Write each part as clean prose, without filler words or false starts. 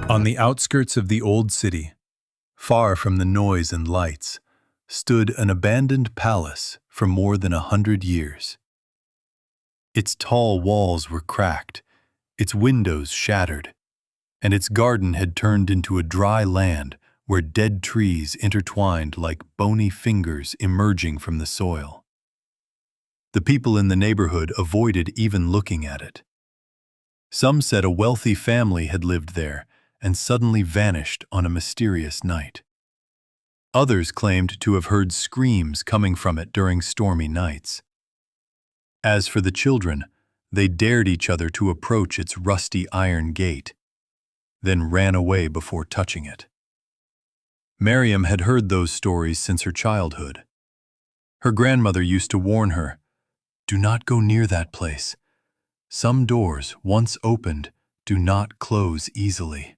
On the outskirts of the old city, far from the noise and lights, stood an abandoned palace for more than 100 years. Its tall walls were cracked, its windows shattered, and its garden had turned into a dry land where dead trees intertwined like bony fingers emerging from the soil. The people in the neighborhood avoided even looking at it. Some said a wealthy family had lived there and suddenly vanished on a mysterious night. Others claimed to have heard screams coming from it during stormy nights. As for the children, they dared each other to approach its rusty iron gate, then ran away before touching it. Miriam had heard those stories since her childhood. Her grandmother used to warn her, "Do not go near that place. Some doors, once opened, do not close easily."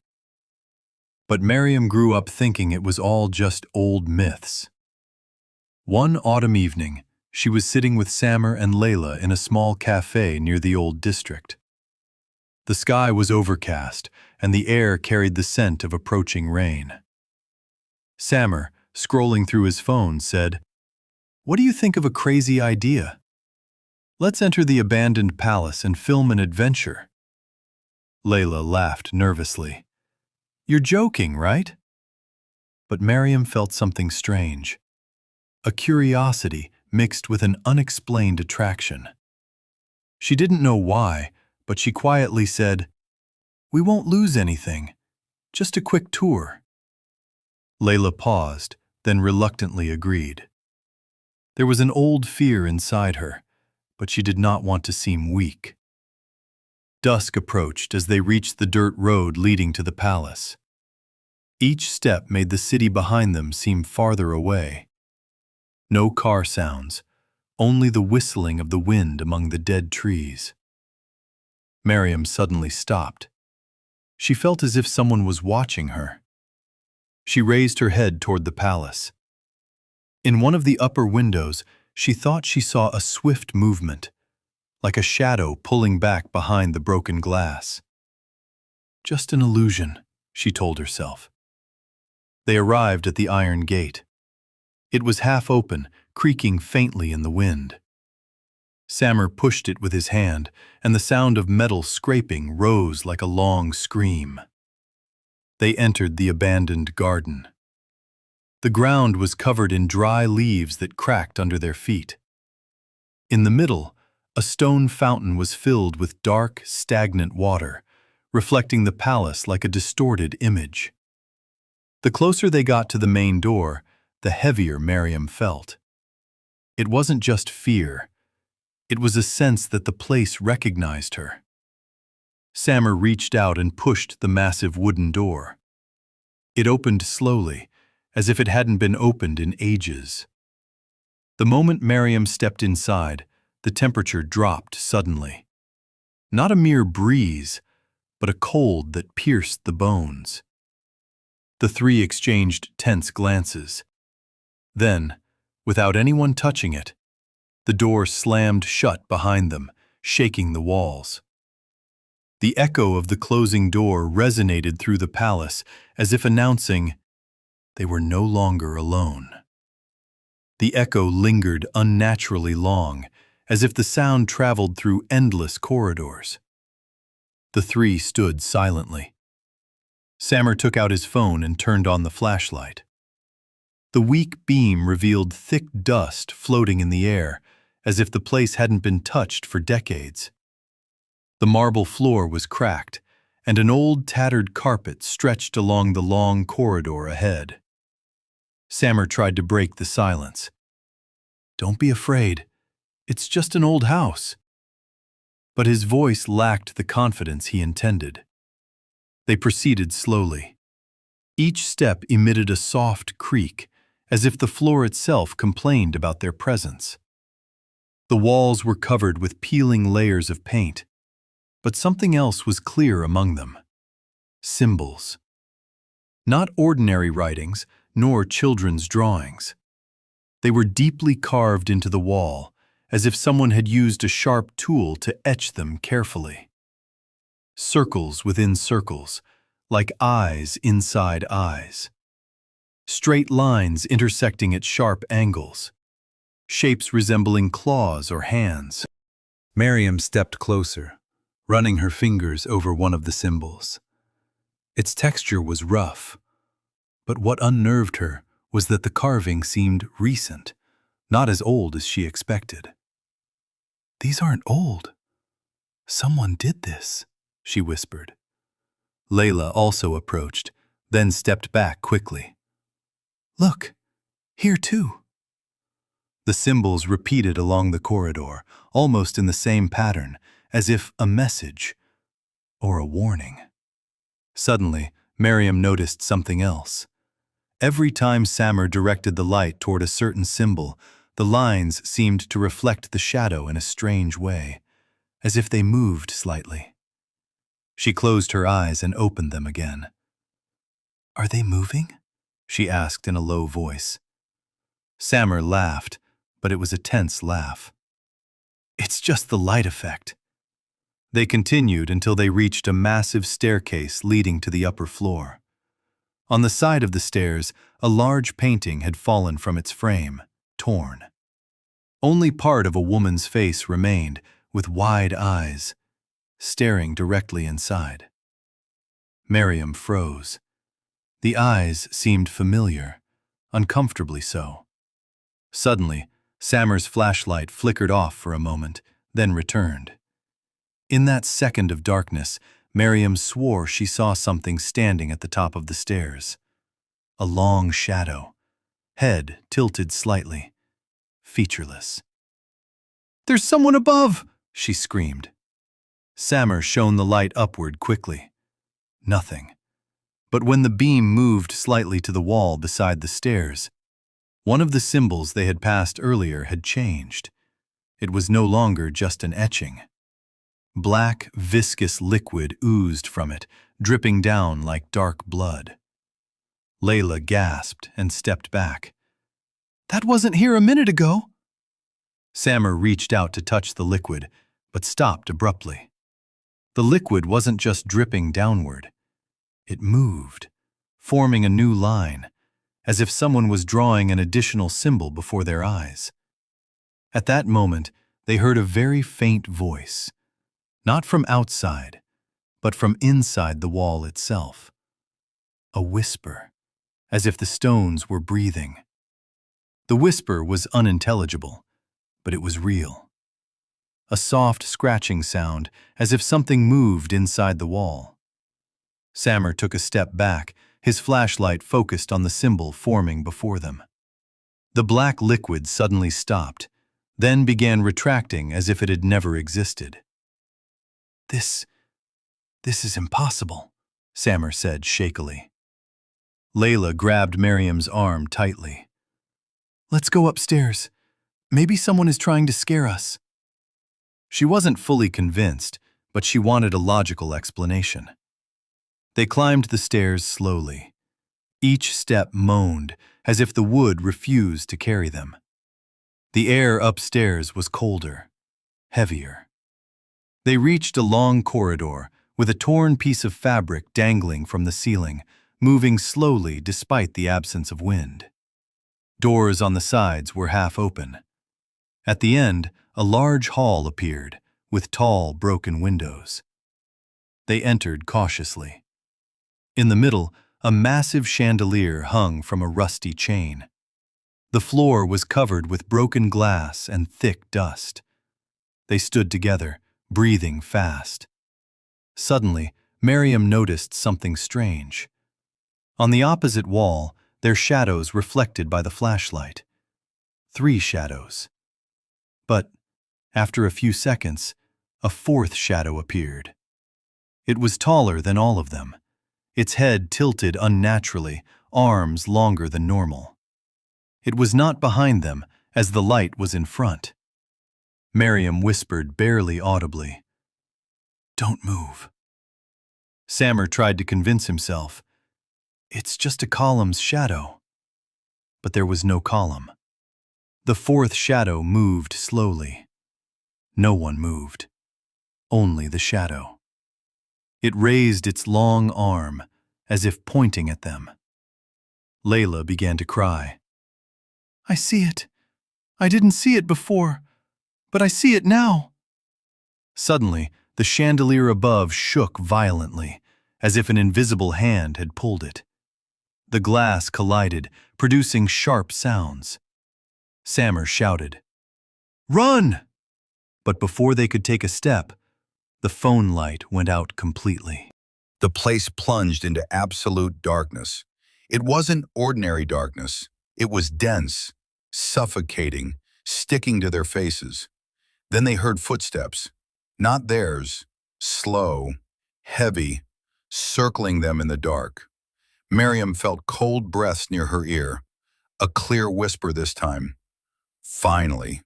But Miriam grew up thinking it was all just old myths. One autumn evening, she was sitting with Samer and Layla in a small cafe near the old district. The sky was overcast, and the air carried the scent of approaching rain. Samer, scrolling through his phone, said, "What do you think of a crazy idea? Let's enter the abandoned palace and film an adventure." Layla laughed nervously. "You're joking, right?" But Miriam felt something strange. A curiosity mixed with an unexplained attraction. She didn't know why, but she quietly said, "We won't lose anything. Just a quick tour." Layla paused, then reluctantly agreed. There was an old fear inside her, but she did not want to seem weak. Dusk approached as they reached the dirt road leading to the palace. Each step made the city behind them seem farther away. No car sounds, only the whistling of the wind among the dead trees. Miriam suddenly stopped. She felt as if someone was watching her. She raised her head toward the palace. In one of the upper windows, she thought she saw a swift movement, like a shadow pulling back behind the broken glass. Just an illusion, she told herself. They arrived at the iron gate. It was half open, creaking faintly in the wind. Samer pushed it with his hand, and the sound of metal scraping rose like a long scream. They entered the abandoned garden. The ground was covered in dry leaves that cracked under their feet. In the middle, a stone fountain was filled with dark, stagnant water, reflecting the palace like a distorted image. The closer they got to the main door, the heavier Miriam felt. It wasn't just fear. It was a sense that the place recognized her. Samer reached out and pushed the massive wooden door. It opened slowly, as if it hadn't been opened in ages. The moment Miriam stepped inside, the temperature dropped suddenly. Not a mere breeze, but a cold that pierced the bones. The three exchanged tense glances. Then, without anyone touching it, the door slammed shut behind them, shaking the walls. The echo of the closing door resonated through the palace, as if announcing they were no longer alone. The echo lingered unnaturally long, as if the sound traveled through endless corridors. The three stood silently. Samer took out his phone and turned on the flashlight. The weak beam revealed thick dust floating in the air, as if the place hadn't been touched for decades. The marble floor was cracked, and an old tattered carpet stretched along the long corridor ahead. Samer tried to break the silence. "Don't be afraid. It's just an old house." But his voice lacked the confidence he intended. They proceeded slowly. Each step emitted a soft creak, as if the floor itself complained about their presence. The walls were covered with peeling layers of paint, but something else was clear among them. Symbols. Not ordinary writings, nor children's drawings. They were deeply carved into the wall, as if someone had used a sharp tool to etch them carefully. Circles within circles, like eyes inside eyes. Straight lines intersecting at sharp angles. Shapes resembling claws or hands. Miriam stepped closer, running her fingers over one of the symbols. Its texture was rough, but what unnerved her was that the carving seemed recent, not as old as she expected. "These aren't old. Someone did this," she whispered. Layla also approached, then stepped back quickly. "Look, here too." The symbols repeated along the corridor, almost in the same pattern, as if a message or a warning. Suddenly, Miriam noticed something else. Every time Samar directed the light toward a certain symbol, the lines seemed to reflect the shadow in a strange way, as if they moved slightly. She closed her eyes and opened them again. "Are they moving?" she asked in a low voice. Samar laughed, but it was a tense laugh. "It's just the light effect." They continued until they reached a massive staircase leading to the upper floor. On the side of the stairs, a large painting had fallen from its frame, torn. Only part of a woman's face remained, with wide eyes, staring directly inside. Miriam froze. The eyes seemed familiar, uncomfortably so. Suddenly, Samar's flashlight flickered off for a moment, then returned. In that second of darkness, Miriam swore she saw something standing at the top of the stairs. A long shadow, head tilted slightly, featureless. "There's someone above!" she screamed. Samar shone the light upward quickly. Nothing. But when the beam moved slightly to the wall beside the stairs, one of the symbols they had passed earlier had changed. It was no longer just an etching. Black, viscous liquid oozed from it, dripping down like dark blood. Layla gasped and stepped back. "That wasn't here a minute ago!" Samar reached out to touch the liquid, but stopped abruptly. The liquid wasn't just dripping downward. It moved, forming a new line, as if someone was drawing an additional symbol before their eyes. At that moment, they heard a very faint voice, not from outside, but from inside the wall itself. A whisper, as if the stones were breathing. The whisper was unintelligible, but it was real. A soft scratching sound, as if something moved inside the wall. Samar took a step back, his flashlight focused on the symbol forming before them. The black liquid suddenly stopped, then began retracting as if it had never existed. This is impossible," Samar said shakily. Layla grabbed Miriam's arm tightly. "Let's go upstairs. Maybe someone is trying to scare us." She wasn't fully convinced, but she wanted a logical explanation. They climbed the stairs slowly. Each step moaned, as if the wood refused to carry them. The air upstairs was colder, heavier. They reached a long corridor with a torn piece of fabric dangling from the ceiling, moving slowly despite the absence of wind. Doors on the sides were half open. At the end, a large hall appeared, with tall, broken windows. They entered cautiously. In the middle, a massive chandelier hung from a rusty chain. The floor was covered with broken glass and thick dust. They stood together, breathing fast. Suddenly, Miriam noticed something strange. On the opposite wall, their shadows reflected by the flashlight. 3 shadows. But, after a few seconds, a 4th shadow appeared. It was taller than all of them. Its head tilted unnaturally, arms longer than normal. It was not behind them, as the light was in front. Miriam whispered barely audibly, "Don't move." Samar tried to convince himself, "It's just a column's shadow." But there was no column. The 4th shadow moved slowly. No one moved. Only the shadow. It raised its long arm, as if pointing at them. Layla began to cry. "I see it. I didn't see it before, but I see it now." Suddenly, the chandelier above shook violently, as if an invisible hand had pulled it. The glass collided, producing sharp sounds. Sammer shouted, "Run!" But before they could take a step, the phone light went out completely. The place plunged into absolute darkness. It wasn't ordinary darkness. It was dense, suffocating, sticking to their faces. Then they heard footsteps, not theirs, slow, heavy, circling them in the dark. Miriam felt cold breaths near her ear, a clear whisper this time. Finally.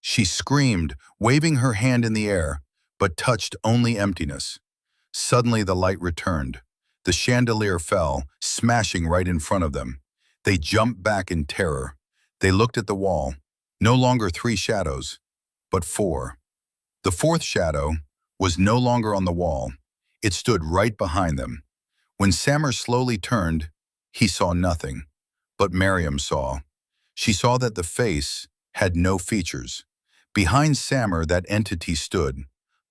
She screamed, waving her hand in the air, but touched only emptiness. Suddenly the light returned. The chandelier fell, smashing right in front of them. They jumped back in terror. They looked at the wall. No longer 3 shadows, but 4. The 4th shadow was no longer on the wall. It stood right behind them. When Sammer slowly turned, he saw nothing. But Miriam saw. She saw that the face had no features. Behind Sammer, that entity stood,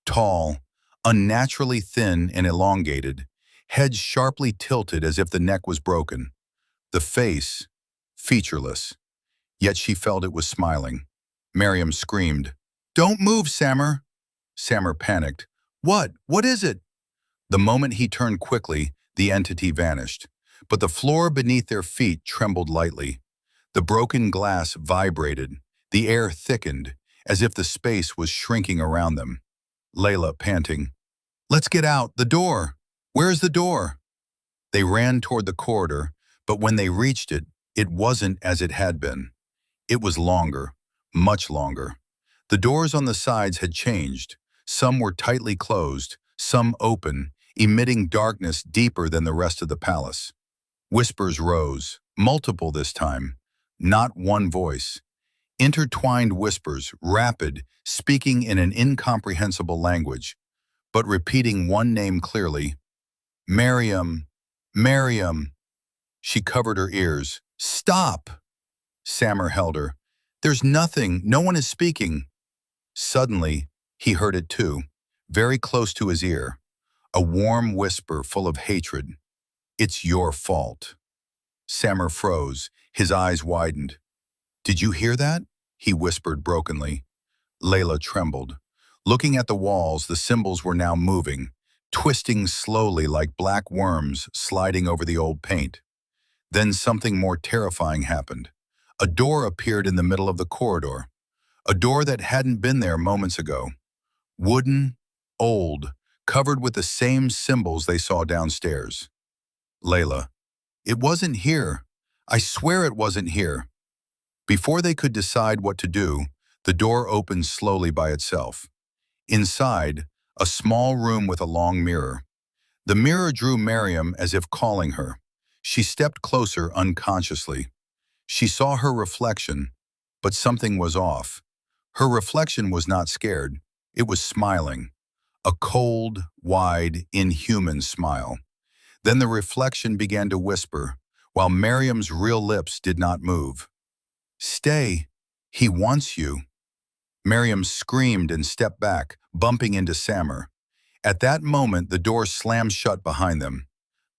tall, unnaturally thin and elongated, head sharply tilted as if the neck was broken. The face, featureless. Yet she felt it was smiling. Miriam screamed, "Don't move, Sammer!" Sammer panicked. "What? What is it?" The moment he turned quickly, the entity vanished. But the floor beneath their feet trembled lightly. The broken glass vibrated. The air thickened, as if the space was shrinking around them. Layla panting, "Let's get out, the door! Where's the door?" They ran toward the corridor, but when they reached it, it wasn't as it had been. It was longer, much longer. The doors on the sides had changed. Some were tightly closed, some open, emitting darkness deeper than the rest of the palace. Whispers rose, multiple this time, not one voice. Intertwined whispers, rapid, speaking in an incomprehensible language, but repeating one name clearly. "Miriam, Miriam." She covered her ears. "Stop!" Sammer held her. "There's nothing, no one is speaking." Suddenly, he heard it too, very close to his ear. A warm whisper full of hatred. "It's your fault." Sammer froze, his eyes widened. "Did you hear that?" he whispered brokenly. Layla trembled. Looking at the walls, the symbols were now moving, twisting slowly like black worms sliding over the old paint. Then something more terrifying happened. A door appeared in the middle of the corridor. A door that hadn't been there moments ago. Wooden, old, covered with the same symbols they saw downstairs. Layla, "It wasn't here. I swear it wasn't here." Before they could decide what to do, the door opened slowly by itself. Inside, a small room with a long mirror. The mirror drew Miriam as if calling her. She stepped closer unconsciously. She saw her reflection, but something was off. Her reflection was not scared. It was smiling. A cold, wide, inhuman smile. Then the reflection began to whisper, while Miriam's real lips did not move. "Stay. He wants you." Miriam screamed and stepped back, bumping into Sammer. At that moment, the door slammed shut behind them.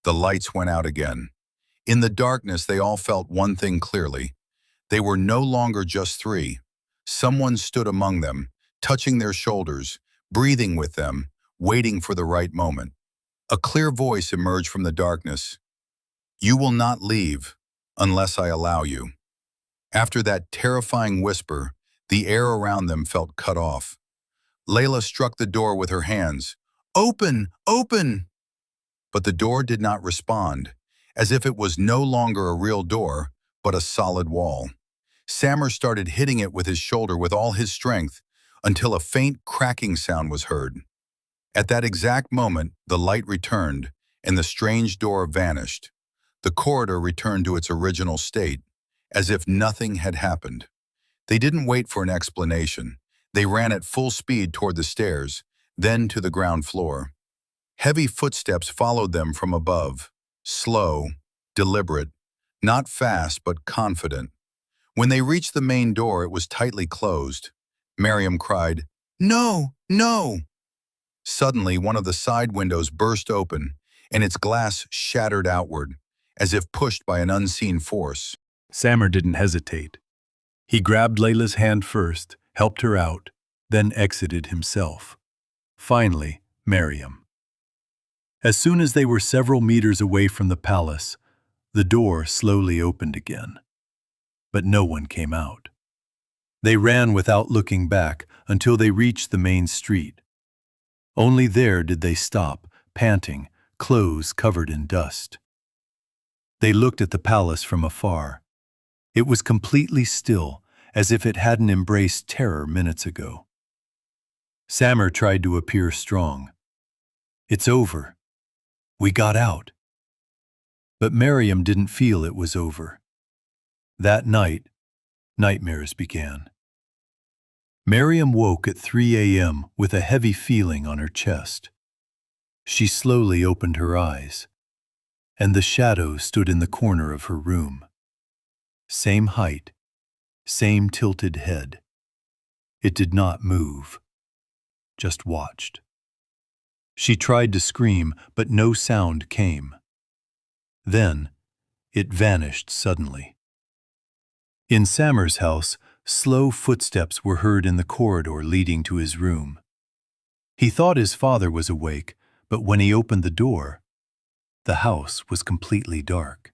The lights went out again. In the darkness, they all felt one thing clearly. They were no longer just 3. Someone stood among them, touching their shoulders, breathing with them, waiting for the right moment. A clear voice emerged from the darkness. "You will not leave unless I allow you." After that terrifying whisper, the air around them felt cut off. Layla struck the door with her hands. "Open! Open!" But the door did not respond, as if it was no longer a real door, but a solid wall. Sammer started hitting it with his shoulder with all his strength until a faint cracking sound was heard. At that exact moment, the light returned and the strange door vanished. The corridor returned to its original state, as if nothing had happened. They didn't wait for an explanation. They ran at full speed toward the stairs, then to the ground floor. Heavy footsteps followed them from above, slow, deliberate, not fast but confident. When they reached the main door, it was tightly closed. Miriam cried, "No, no!" Suddenly, one of the side windows burst open, and its glass shattered outward, as if pushed by an unseen force. Samer didn't hesitate. He grabbed Layla's hand first, helped her out, then exited himself. Finally, Miriam. As soon as they were several meters away from the palace, the door slowly opened again. But no one came out. They ran without looking back until they reached the main street. Only there did they stop, panting, clothes covered in dust. They looked at the palace from afar. It was completely still, as if it hadn't embraced terror minutes ago. Samer tried to appear strong. "It's over. We got out." But Miriam didn't feel it was over. That night, nightmares began. Miriam woke at 3 a.m. with a heavy feeling on her chest. She slowly opened her eyes, and the shadow stood in the corner of her room. Same height, same tilted head. It did not move, just watched. She tried to scream, but no sound came. Then, it vanished suddenly. In Samer's house, slow footsteps were heard in the corridor leading to his room. He thought his father was awake, but when he opened the door, the house was completely dark.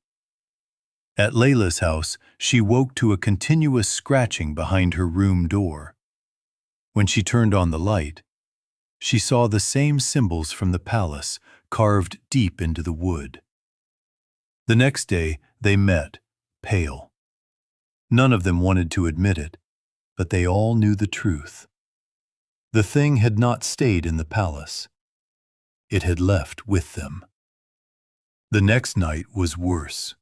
At Layla's house, she woke to a continuous scratching behind her room door. When she turned on the light, she saw the same symbols from the palace carved deep into the wood. The next day, they met, pale. None of them wanted to admit it, but they all knew the truth. The thing had not stayed in the palace. It had left with them. The next night was worse.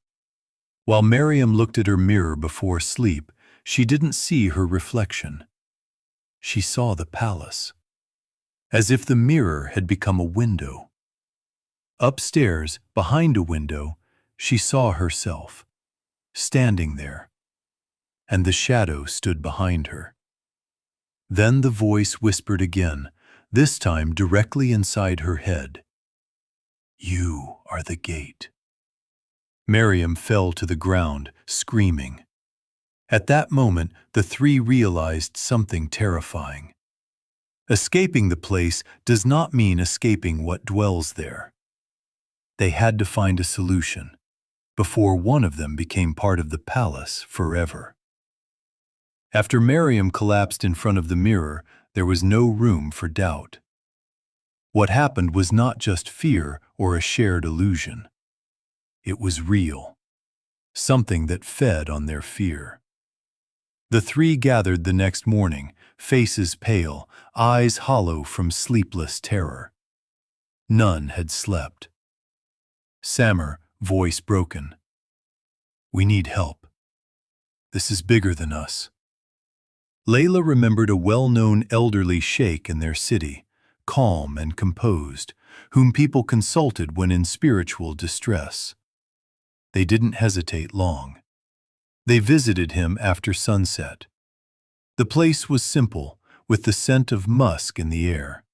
While Miriam looked at her mirror before sleep, she didn't see her reflection. She saw the palace, as if the mirror had become a window. Upstairs, behind a window, she saw herself, standing there, and the shadow stood behind her. Then the voice whispered again, this time directly inside her head. "You are the gate." Miriam fell to the ground, screaming. At that moment, the three realized something terrifying. Escaping the place does not mean escaping what dwells there. They had to find a solution before one of them became part of the palace forever. After Miriam collapsed in front of the mirror, there was no room for doubt. What happened was not just fear or a shared illusion. It was real, something that fed on their fear. The three gathered the next morning, faces pale, eyes hollow from sleepless terror. None had slept. Samer, voice broken. "We need help. This is bigger than us." Layla remembered a well-known elderly sheikh in their city, calm and composed, whom people consulted when in spiritual distress. They didn't hesitate long. They visited him after sunset. The place was simple, with the scent of musk in the air.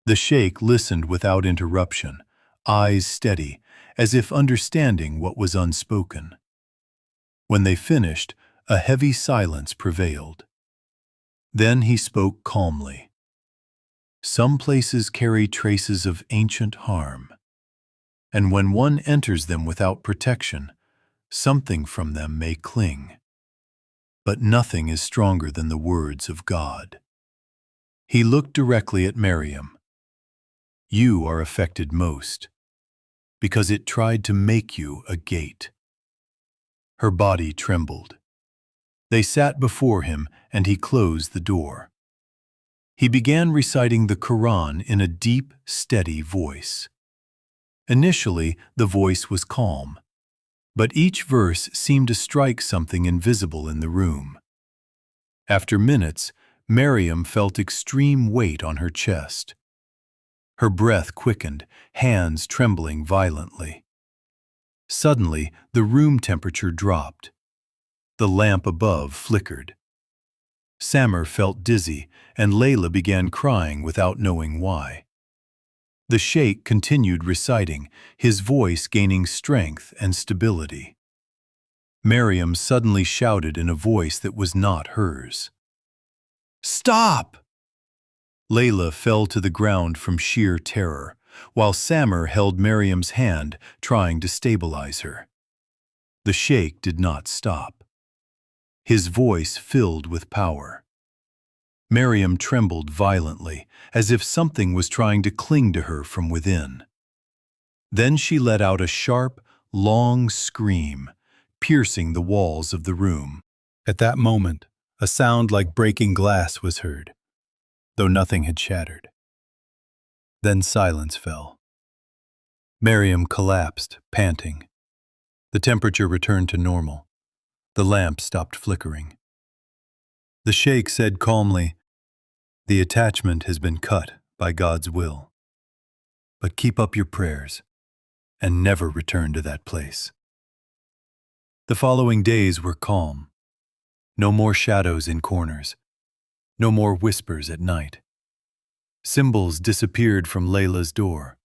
The sheikh listened without interruption, eyes steady, as if understanding what was unspoken. When they finished, a heavy silence prevailed. Then he spoke calmly. "Some places carry traces of ancient harm, and when one enters them without protection, something from them may cling. But nothing is stronger than the words of God." He looked directly at Miriam. "You are affected most, because it tried to make you a gate." Her body trembled. They sat before him, and he closed the door. He began reciting the Quran in a deep, steady voice. Initially, the voice was calm, but each verse seemed to strike something invisible in the room. After minutes, Miriam felt extreme weight on her chest. Her breath quickened, hands trembling violently. Suddenly, the room temperature dropped. The lamp above flickered. Samer felt dizzy, and Layla began crying without knowing why. The sheikh continued reciting, his voice gaining strength and stability. Miriam suddenly shouted in a voice that was not hers. "Stop!" Layla fell to the ground from sheer terror, while Samer held Miriam's hand, trying to stabilize her. The sheikh did not stop. His voice filled with power. Miriam trembled violently, as if something was trying to cling to her from within. Then she let out a sharp, long scream, piercing the walls of the room. At that moment, a sound like breaking glass was heard, though nothing had shattered. Then silence fell. Miriam collapsed, panting. The temperature returned to normal. The lamp stopped flickering. The sheikh said calmly, "The attachment has been cut by God's will. But keep up your prayers and never return to that place." The following days were calm. No more shadows in corners. No more whispers at night. Symbols disappeared from Layla's door.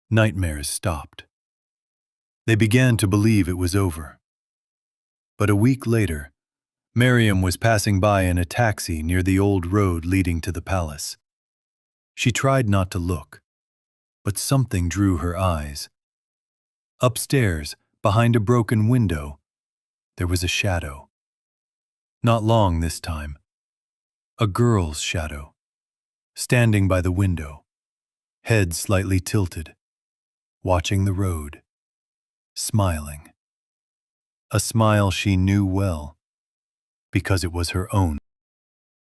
Nightmares stopped. They began to believe it was over. But a week later, Miriam was passing by in a taxi near the old road leading to the palace. She tried not to look, but something drew her eyes. Upstairs, behind a broken window, there was a shadow. Not long this time. A girl's shadow, standing by the window, head slightly tilted, watching the road, smiling. A smile she knew well, because it was her own.